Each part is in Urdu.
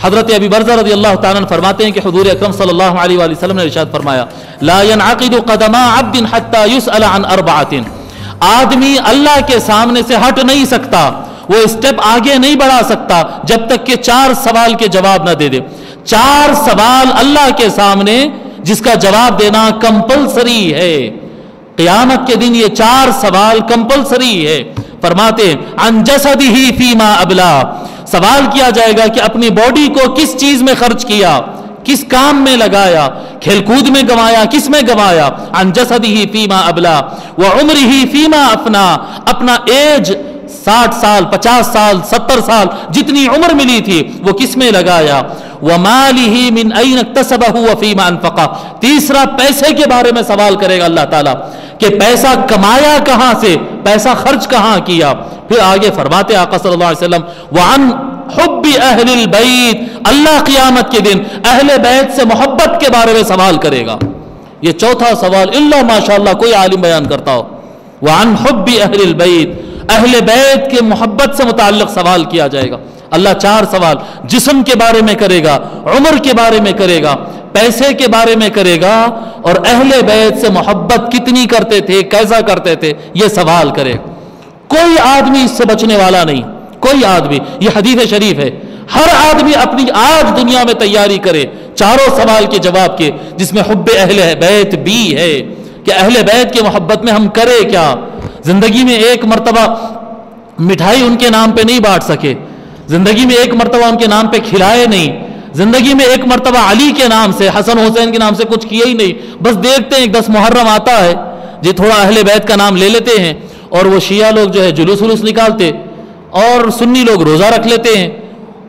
حضرت ابی برزہ رضی اللہ تعالیٰ عنہ فرماتے ہیں کہ حضور اکرم صلی اللہ علیہ وآلہ وسلم نے ارشاد فرمایا لا ينعقد قدما عبد حتى يسأل عن اربعۃ، آدمی اللہ کے سامنے سے ہٹ نہیں سکتا، وہ اسٹیپ آگے نہیں بڑھا سکتا جب تک کہ 4 سوال کے جواب نہ دے دے۔ 4 سوال اللہ کے سامنے جس کا جواب دینا کمپلسری ہے، قیامت کے دن یہ 4 سوال کمپلسری ہے۔ فرماتے ہیں عن جسدہ فیما ابلا، سوال کیا جائے گا کہ اپنی باڈی کو کس چیز میں خرچ کیا، کس کام میں لگایا، کھیل کود میں گوایا، کس میں گوایا۔ عن جسدہ فیما ابلا وعمرہ فیما افنا، اپنا ایج 60 سال 50 سال 70 سال جتنی عمر ملی تھی وہ کس میں لگایا۔ ومالہ من این اکتسبہ وفیما انفقہ، تیسرا پیسے کے بارے میں سوال کرے گا اللہ تعالیٰ کہ پیسہ کمایا کہاں سے، پیسہ خرچ کہاں کیا۔ پھر آگے فرماتے آقا صلی اللہ علیہ وسلم وعن حب اہل البیت، اللہ قیامت کے دن اہل بیت سے محبت کے بارے میں سوال کرے گا۔ یہ چوتھا سوال اللہ ماشاءاللہ کوئی عالم بیان کرتا ہو۔ وعن حب اہل البیت، اہل بیت کے محبت سے متعلق سوال کیا جائے گا۔ اللہ 4 سوال جسم کے بارے میں کرے گا، عمر کے بارے میں کرے گا، پیسے کے بارے میں کرے گا، اور اہل بیت سے محبت کتنی کرتے تھے، کیسا کرتے تھے، یہ سوال کرے گا۔ کوئی آدمی اس سے بچنے والا نہیں، کوئی آدمی، یہ حدیث شریف ہے، ہر آدمی اپنی آج دنیا میں تیاری کرے 4 سوال کے جواب کے، جس میں حب اہل بیت بھی ہے کہ اہل بیت کے محبت میں ہم کرے کیا۔ زندگی میں ایک مرتبہ مٹھائی ان کے نام پہ نہیں بانٹ سکے، زندگی میں ایک مرتبہ ان کے نام پہ کھلائے نہیں، زندگی میں ایک مرتبہ علی کے نام سے، حسن حسین کے نام سے کچھ کیا ہی نہیں، بس دیکھتے ہیں 10 محرم آتا ہے جی تھوڑا اہل بیت کا نام لے لیتے ہیں، اور وہ شیعہ لوگ جو ہے جلوس ولوس نکالتے، اور سنی لوگ روزہ رکھ لیتے ہیں۔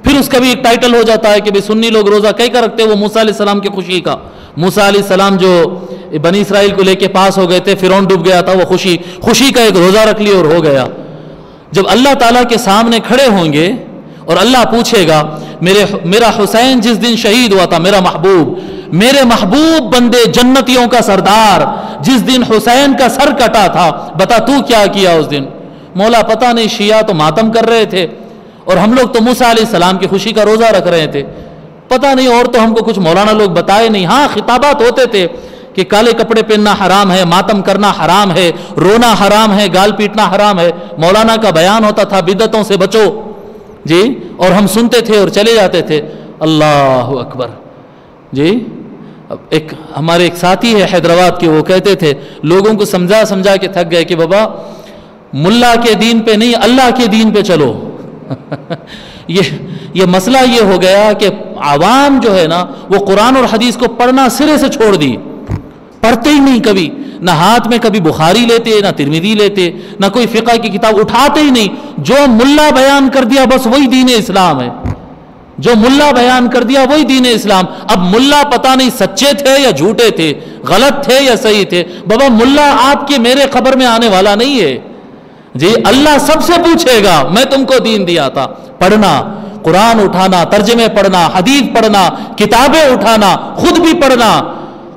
پھر اس کا بھی ایک ٹائٹل ہو جاتا ہے کہ بھئی سنی لوگ روزہ کئی کا رکھتے ہیں، وہ موسیٰ علیہ السلام کی خوشی کا۔ موسیٰ علیہ السلام جو بنی اسرائیل کو لے کے پاس ہو گئے تھے، فرعون ڈوب گیا تھا، وہ خوشی کا ایک روزہ رکھ لیا اور ہو گیا۔ جب اللہ تعالیٰ کے سامنے کھڑے ہوں گے اور اللہ پوچھے گا میرا حسین جس دن شہید ہوا تھا، میرے محبوب بندے جنتیوں کا سردار جس دن حسین کا سر کٹا تھا، بتا تو کیا کیا اس دن؟ مولا پتہ نہیں، شیعہ تو ماتم کر رہے تھے اور ہم لوگ تو موسیٰ علیہ السلام کی خوشی کا روزہ رکھ رہے تھے، پتہ نہیں، اور تو ہم کو کچھ مولانا لوگ بتائے نہیں۔ ہاں خطابات ہوتے تھے کہ کالے کپڑے پہننا حرام ہے، ماتم کرنا حرام ہے، رونا حرام ہے، گال پیٹنا حرام ہے، مولانا کا بیان ہوتا تھا بدعتوں سے بچو جی، اور ہم سنتے تھے اور چلے جاتے تھے۔ اللہ اکبر جی۔ ایک ہمارے ایک ساتھی ہے حیدرآباد کے، وہ کہتے تھے لوگوں کو سمجھا کے تھک گئے کہ بابا ملا کے دین پہ نہیں، اللہ کے دین پہ چلو۔ یہ مسئلہ یہ ہو گیا کہ عوام جو ہے نا وہ قرآن اور حدیث کو پڑھنا سرے سے چھوڑ دی، پڑھتے ہی نہیں کبھی، نہ ہاتھ میں کبھی بخاری لیتے، نہ ترمذی لیتے، نہ کوئی فقہ کی کتاب اٹھاتے ہی نہیں۔ جو ملا بیان کر دیا بس وہی دین اسلام ہے، جو ملا بیان کر دیا وہی دین اسلام۔ اب ملا پتہ نہیں سچے تھے یا جھوٹے تھے، غلط تھے یا صحیح تھے، بابا ملا آپ کے میرے خبر میں آنے والا نہیں ہے جی، اللہ سب سے پوچھے گا میں تم کو دین دیا تھا۔ پڑھنا، قرآن اٹھانا، ترجمے پڑھنا، حدیث پڑھنا، کتابیں اٹھانا، خود بھی پڑھنا۔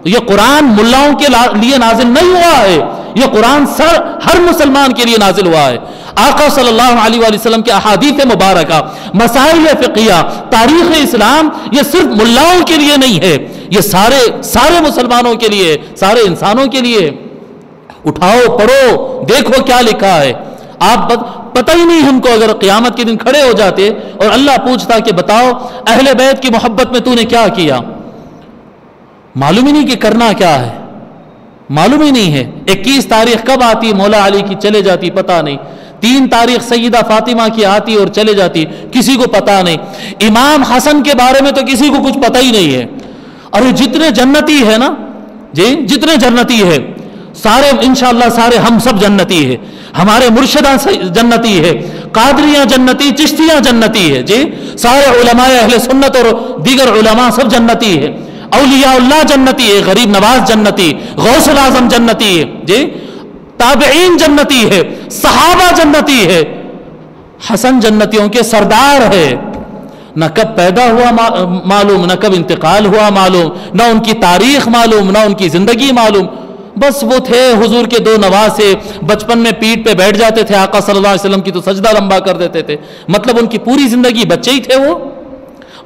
یہ قرآن ملاؤں کے لیے نازل نہیں ہوا ہے، یہ قرآن ہر مسلمان کے لیے نازل ہوا ہے۔ آقا صلی اللہ علیہ وآلہ وسلم کے احادیث مبارکہ، مسائل فقہیہ، تاریخ اسلام، یہ صرف ملاؤں کے لیے نہیں ہے، یہ سارے مسلمانوں کے لیے، سارے انسانوں کے لیے۔ اٹھاؤ، پڑھو، دیکھو کیا لکھا ہے۔ آپ پتہ ہی نہیں ہم کو، اگر قیامت کے دن کھڑے ہو جاتے اور اللہ پوچھتا کہ بتاؤ اہل بیت کی محبت میں تو نے کیا کیا، معلوم ہی نہیں کہ کرنا کیا ہے، معلوم ہی نہیں ہے۔ 21 تاریخ کب آتی مولا علی کی چلے جاتی پتہ نہیں، 3 تاریخ سیدہ فاطمہ کی آتی اور چلے جاتی، کسی کو پتہ نہیں۔ امام حسن کے بارے میں تو کسی کو کچھ پتہ ہی نہیں ہے۔ اور جتنے جنتی ہے نا جی، جتنے جنتی ہے سارے انشاءاللہ سارے ہم سب جنتی ہے، ہمارے مرشدہ جنتی ہے، قادریاں جنتی، چشتیاں جنتی ہے جی، سارے علماء اہل سنت اور دیگر علماء سب جنتی ہے، اولیاء اللہ جنتی ہے، غریب نواز جنتی، غوث الاعظم جنتی ہے جی، تابعین جنتی ہے، صحابہ جنتی ہے، حسن جنتیوں کے سردار ہے۔ نہ کب پیدا ہوا معلوم، نہ کب انتقال ہوا معلوم، نہ ان کی تاریخ معلوم، نہ ان کی زندگی معلوم، بس وہ تھے حضور کے 2 نواسے، بچپن میں پیٹھ پہ بیٹھ جاتے تھے آقا صلی اللہ علیہ وسلم کی تو سجدہ لمبا کر دیتے تھے، مطلب ان کی پوری زندگی بچے ہی تھے وہ،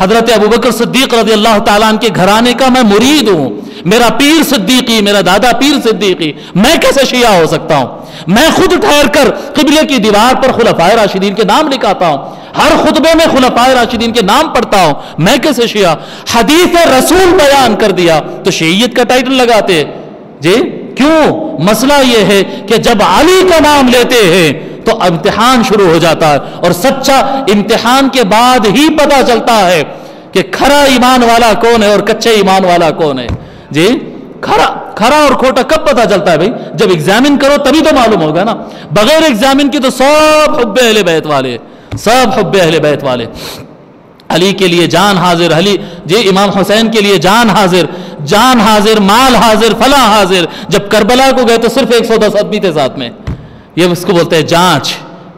حضرت ابو بکر صدیق رضی اللہ تعالیٰ عنہ کے گھرانے کا میں مرید ہوں، میرا پیر صدیقی، میرا دادا پیر صدیقی، میں کیسے شیعہ ہو سکتا ہوں؟ میں خود ٹھہر کر قبلے کی دیوار پر خلفائے راشدین کے نام لکھاتا ہوں، ہر خطبے میں خلفائے راشدین کے نام پڑھتا ہوں، میں کیسے شیعہ؟ حدیث رسول بیان کر دیا تو شیعیت کا ٹائٹل لگاتے جی؟ کیوں؟ مسئلہ یہ ہے کہ جب علی کا نام لیتے ہیں تو امتحان شروع ہو جاتا ہے، اور سچا امتحان کے بعد ہی پتا چلتا ہے کہ کھرا ایمان والا کون ہے اور کچے ایمان والا کون ہے جی؟ کھرا اور کھوٹا کب پتا چلتا ہے بھائی؟ جب ایگزامن کرو تبھی تو معلوم ہوگا نا، بغیر ایگزامن کی تو سب حب اہل بیت والے، سب حب اہل بیت والے، علی کے لیے جان حاضر، علی جی امام حسین کے لیے جان حاضر، مال حاضر، فلاں حاضر۔ جب کربلا کو گئے تو صرف 110 آدمی تھے ساتھ میں، یہ اس کو بولتے ہیں جانچ،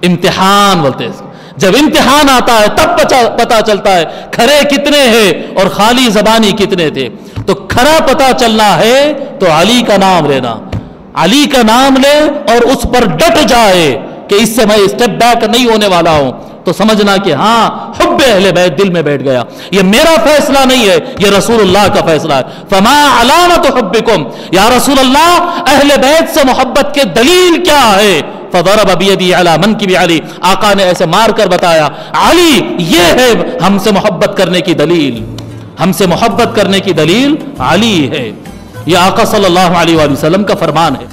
امتحان بولتے ہیں۔ جب امتحان آتا ہے تب پتا چلتا ہے کھرے کتنے ہیں اور خالی زبانی کتنے تھے۔ تو کھرا پتا چلنا ہے تو علی کا نام لینا، علی کا نام لے اور اس پر ڈٹ جائے کہ اس سے میں اسٹیپ بیک نہیں ہونے والا ہوں، تو سمجھنا کہ ہاں حب اہل بیت دل میں بیٹھ گیا۔ یہ میرا فیصلہ نہیں ہے، یہ رسول اللہ کا فیصلہ ہے۔ فما علامت حبکم، یا رسول اللہ اہل بیت سے محبت کے دلیل کیا ہے؟ فضرب بیدی علی منکب علی، آقا نے ایسے مار کر بتایا علی یہ ہے ہم سے محبت کرنے کی دلیل، ہم سے محبت کرنے کی دلیل علی ہے۔ یہ آقا صلی اللہ علیہ وآلہ وسلم کا فرمان ہے۔